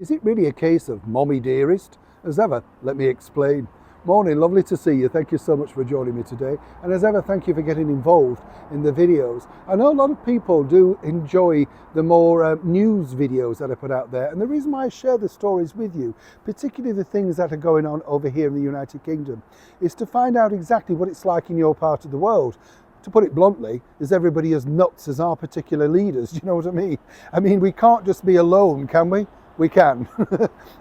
Is it really a case of mommy dearest? As ever, let me explain. Morning, lovely to see you. Thank you so much for joining me today. And as ever, thank you for getting involved in the videos. I know a lot of people do enjoy the more news videos that I put out there. And the reason why I share the stories with you, particularly the things that are going on over here in the United Kingdom, is to find out exactly what it's like in your part of the world. To put it bluntly, is everybody as nuts as our particular leaders? Do you know what I mean? I mean, we can't just be alone, can we? We can.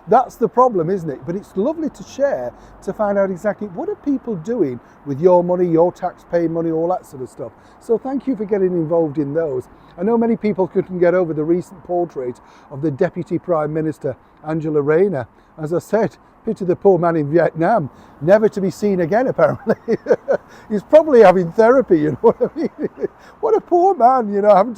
That's the problem, isn't it? But it's lovely to share, to find out exactly what are people doing with your money, your tax-paying money, all that sort of stuff. So thank you for getting involved in those. I know many people couldn't get over the recent portrait of the Deputy Prime Minister, Angela Rayner. As I said, pity the poor man in Vietnam, never to be seen again apparently. He's probably having therapy, you know what I mean? What a poor man, you know, having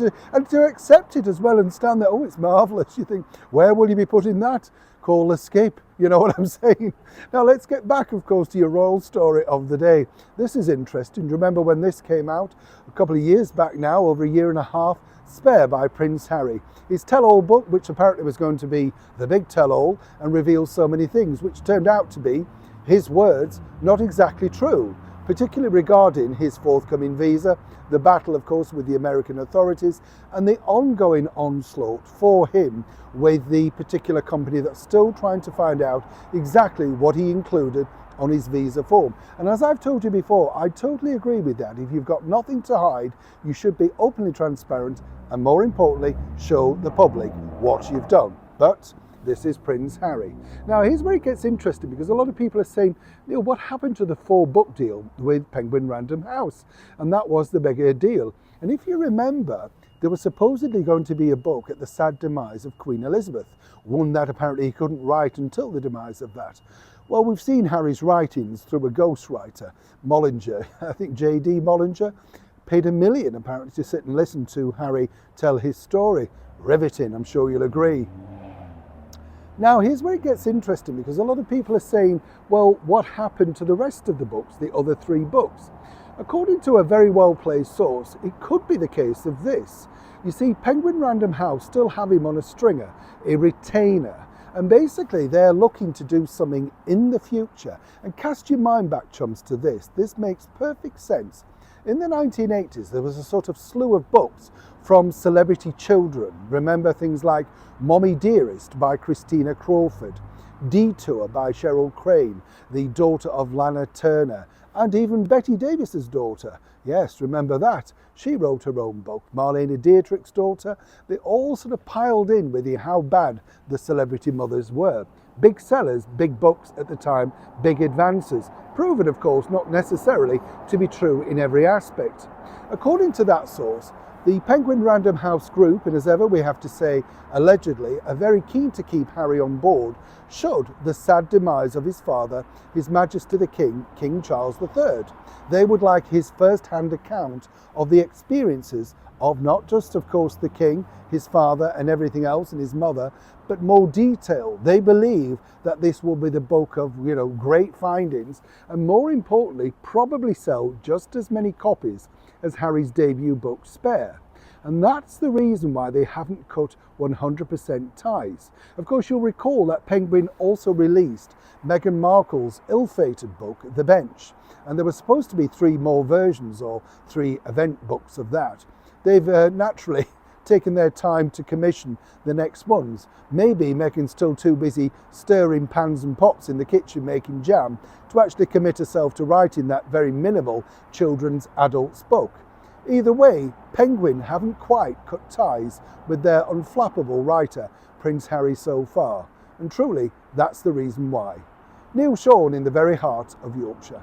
to accept it as well and stand there, oh, it's marvellous. You think, where will you be putting that? Call escape, you know what I'm saying? Now let's get back, of course, to your royal story of the day. This is interesting. Remember when this came out a couple of years back now, over a year and a half, Spare by Prince Harry. His tell-all book, which apparently was going to be the big tell-all and reveal so many things, which turned out to be, his words, not exactly true, particularly regarding his forthcoming visa, the battle, of course, with the American authorities, and the ongoing onslaught for him with the particular company that's still trying to find out exactly what he included on his visa form. And as I've told you before, I totally agree with that. If you've got nothing to hide, you should be openly transparent and, more importantly, show the public what you've done. But this is Prince Harry. Now, here's where it gets interesting, because a lot of people are saying, Neil, what happened to the 4-book deal with Penguin Random House? And that was the bigger deal. And if you remember, there was supposedly going to be a book at the sad demise of Queen Elizabeth, one that apparently he couldn't write until the demise of that. Well, we've seen Harry's writings through a ghostwriter, Mollinger. I think J.D. Mollinger paid $1 million apparently to sit and listen to Harry tell his story. Riveting, I'm sure you'll agree. Now, here's where it gets interesting, because a lot of people are saying, well, what happened to the rest of the books, the other 3 books? According to a very well-placed source, it could be the case of this. You see, Penguin Random House still have him on a stringer, a retainer. And basically, they're looking to do something in the future. And cast your mind back, chums, to this. This makes perfect sense. In the 1980s, there was a sort of slew of books from celebrity children. Remember things like Mommy Dearest by Christina Crawford, Detour by Cheryl Crane, the daughter of Lana Turner, and even Betty Davis's daughter. Yes, remember that. She wrote her own book. Marlene Dietrich's daughter. They all sort of piled in with how bad the celebrity mothers were. Big sellers, big books at the time, big advances. Proven, of course, not necessarily to be true in every aspect. According to that source, the Penguin Random House group, and as ever we have to say allegedly, are very keen to keep Harry on board should the sad demise of his father, His Majesty the King, King Charles III. They would like his first-hand account of the experiences of not just, of course, the king, his father and everything else, and his mother, but more detail. They believe that this will be the book of, great findings, and more importantly, probably sell just as many copies as Harry's debut book, Spare. And that's the reason why they haven't cut 100% ties. Of course, you'll recall that Penguin also released Meghan Markle's ill-fated book, The Bench. And there were supposed to be 3 more versions, or 3 event books of that. They've naturally taken their time to commission the next ones. Maybe Meghan's still too busy stirring pans and pots in the kitchen making jam to actually commit herself to writing that very minimal children's adults book. Either way, Penguin haven't quite cut ties with their unflappable writer, Prince Harry, so far. And truly, that's the reason why. Neil Sean in the very heart of Yorkshire.